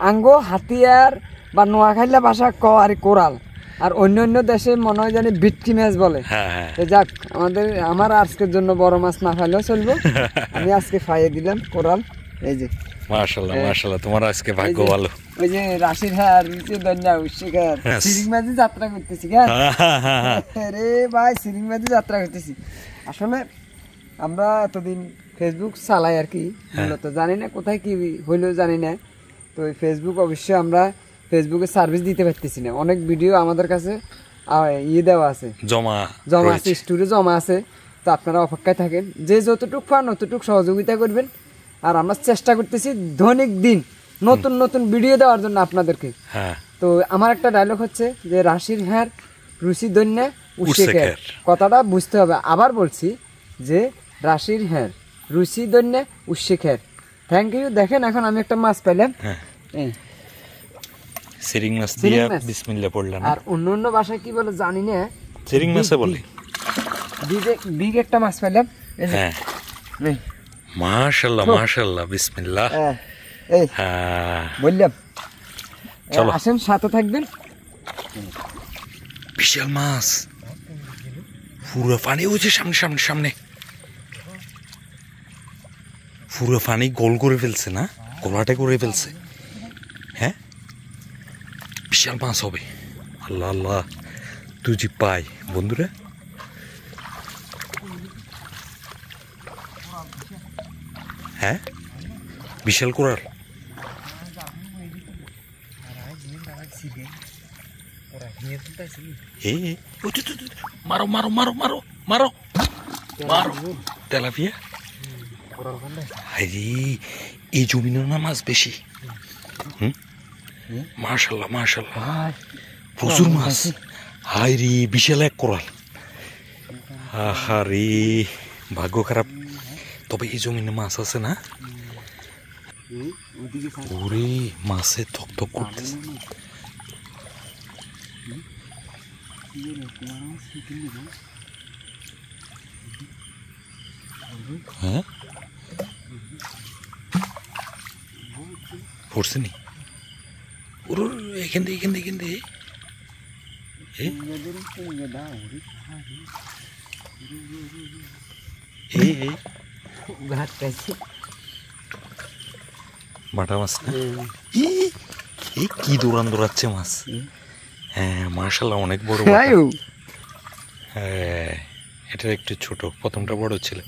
আঙ্গো হাতিয়ার বা নোয়াখাইলা ভাষা ক আর কোরাল, আর অন্য অন্য দেশে মনে হয় জানি বিটকি মাছ বলে। যাক আমার আজকের জন্য বড় মাছ না খাইলেও চলবো, আমি আজকে খাইয়ে দিলাম কোরাল। এই যে মাশাআল্লাহ মাশাআল্লাহ, তোমার আজকে ভাগ্য ভালো। ওই যে রাশির হার রুচি দন্যা উশিকার সিরিং মাঝে যাত্রা করতেছি। রে ভাই সিরিং মাঝে যাত্রা করতেছি। আসলে আমরা এতদিন ফেসবুক চালাই আর কি, মূলত জানি না কোথায় কি হইলেও জানি না। তো ফেসবুক অবশ্যই আমরা ফেসবুকে সার্ভিস দিতে পারতেছি না। অনেক ভিডিও আমাদের কাছে দেওয়া আছে, জমা আছে, স্টোরে জমা আছে। তো আপনারা অপেক্ষায় থাকেন, যে যতটুকু পান ততটুকু সহযোগিতা করবেন। আর আমরা চেষ্টা করতেছি দৈনিক দিন নতুন নতুন ভিডিও দেওয়ার জন্য আপনাদেরকে। তো আমার একটা ডায়লগ হচ্ছে যে রাশির হ্যার রুচি দন্যা উশিকার, কথাটা বুঝতে হবে। আবার বলছি যে রাশির হ্যার রুচি দন্যা উশিকার। Thank you. দেখেন এখন আমি একটা মাছ পেলাম, সিরিং মাছ দিয়া বিসমিল্লাহ পড়লাম। আর অন্য অন্য ভাষায় কি বলে জানি না, সিরিং মাছে বলে। বিগ একটা মাছ পেলাম। হ্যাঁ মাশাআল্লাহ মাশাআল্লাহ, বিসমিল্লাহ। হ্যাঁ বললাম, চলো আসেন সাথে থাকবেন। বিশাল মাছ, পুরো পানি হচ্ছে সামনে সামনে সামনে, পুরো পানি গোল করে ফেলছে না, গোলাটে করে ফেলছে। হ্যাঁ বিশাল মাছ হবে। আল্লাহ আল্লাহ, তুই যে পাই বন্ধুরা। হ্যাঁ বিশাল কোরাল। মারো মারো মারো মারো মারো মারো তেলাপিয়া। আরে এই জমিনের না মাছ বেশি। মাশাআল্লাহ মাশাআল্লাহ, প্রচুর মাছ। হাই রে বিশাল এক কোরাল। আহারে ভাগ্য খারাপ। তবে এই জমিনে মাছ আছে না, ওরে মাছে থক থক করতেছে। হ্যাঁ পড়ছে নি ওর এখান থেকে এখান থেকে এখান থেকে। বাটা মাছ কি দৌড়ান দৌড়াচ্ছে মাছ। হ্যাঁ মাশাআল্লাহ অনেক বড়। হ্যাঁ এটা একটু ছোট, প্রথমটা বড় ছিল।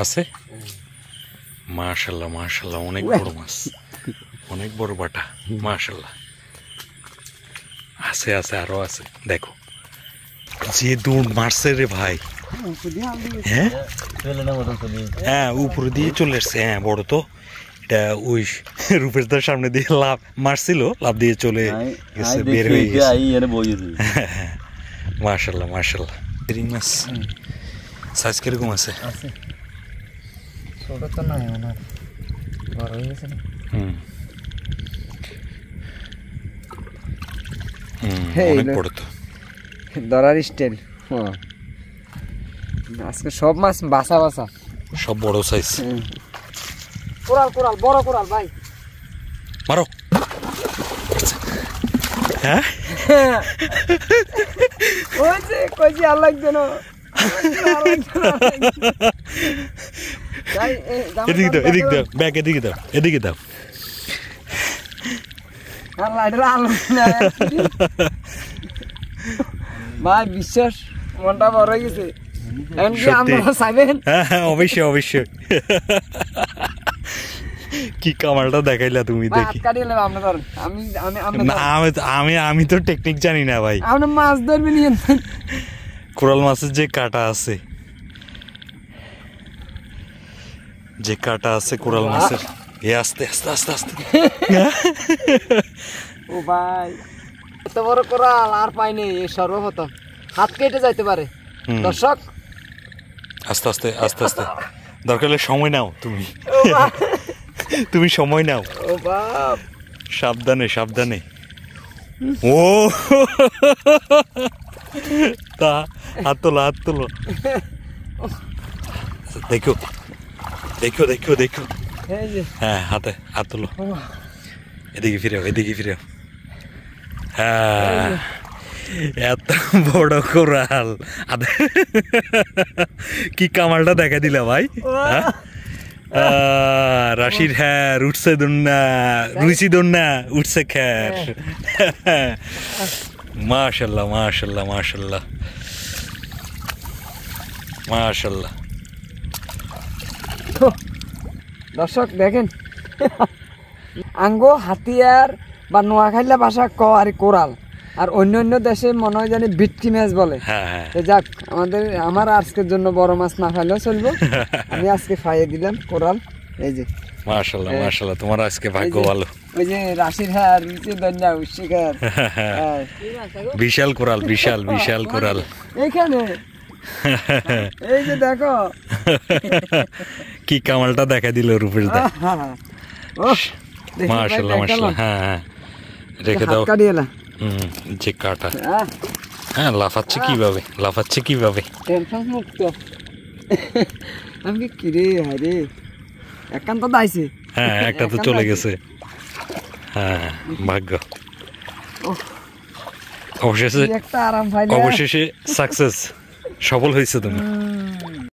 আছে মাশাআল্লাহ মাশাআল্লাহ, অনেক বড় মাছ, অনেক বড় বাটা। মাশাআল্লাহ আছে আছে আরো আছে। দেখো যে দৌড় মারছে রে ভাই। হ্যাঁ হ্যাঁ উপরে দিয়ে চলে এসছে। হ্যাঁ বড় তো এটা, ওই রূপের তার সামনে দিয়ে লাভ মারছিল, লাভ দিয়ে চলে গেছে, বের হয়ে গেছে। মাশাআল্লাহ মাশাআল্লাহ। সিরিং মাছ সাইজ কিরকম আছে? ছোট তো নাই, বড় হয়ে গেছে। অনেক বড় তো ধরার স্টাইল। আজকে সব মাছ বাসা বাসা, সব বড় সাইজ। কোরাল কোরাল বড় কোরাল ভাই, মারো। হ্যাঁ কইছি আর লাগবে না। এদিকে দাও এদিকে দাও, ব্যাগ এদিকে দাও এদিকে দাও। ভাই বিশ্বাস মনটা বড় হয়ে গেছে। অবশ্যই অবশ্যই। কি কামালটা দেখাইলা তুমি, দেখি। আমি তো টেকনিক জানি না ভাই। আপনি মাছ ধরবেন, কোরাল মাছের যে কাটা আছে, যে কাটা আছে কোরাল মাছের, আস্তে আস্তে আস্তে আস্তে। ও ভাই এত বড় কোরাল আর পাইনি, সর্বপ্রথম হাত কেটে যাইতে পারে। দর্শক আস্তে আস্তে আস্তে আস্তে, দরকার হলে সময় নাও তুমি, তুমি সময় নাও। ও বাপ, সাবধানে সাবধানে। ও তা হাত তোলো হাত তোলো। দেখো দেখো দেখো দেখো এই যে হ্যাঁ হাতে হাত তুলো এদিকে ফিরেও হ্যাঁ এত বড় কোরাল কি কামালটা দেখা দিলা ভাই রাশির হ্যাঁ উঠছে দন্না রুচি দন্না উঠছে খ্যার মাশাল্লাহ মাশাল্লাহ মাশাল্লাহ মাশাল্লাহ দর্শক দেখেন আঙ্গো হাতিয়ার বা নোয়াখাইলা ভাষা ক আর কোরাল আর অন্য অন্য দেশে মনে হয় জানি বিটকি মাছ বলে যাক আমার আজকের জন্য বড় মাছ না খাইলেও চলবো আমি আজকে খাইয়ে দিলাম কোরাল এই যে মাশাআল্লাহ মাশাআল্লাহ তোমার আজকে ভাগ্য ভালো ওই যে রাশির হার নিচে দন্যা উশিকার বিশাল কোরাল বিশাল কোরাল এইখানে এই যে দেখো কি কামালটা দেখা দিল রূপেশ দা মাশাআল্লাহ মাশাআল্লাহ হ্যাঁ রেখে দাও যে কাটা হ্যাঁ লাফাচ্ছে কিভাবে টেনশন মুক্ত আমি কি রে আরে একান্ত দাইছে হ্যাঁ একটা তো চলে গেছে হ্যাঁ ভাগ্য অবশেষে সাকসেস সফল হয়েছে তুমি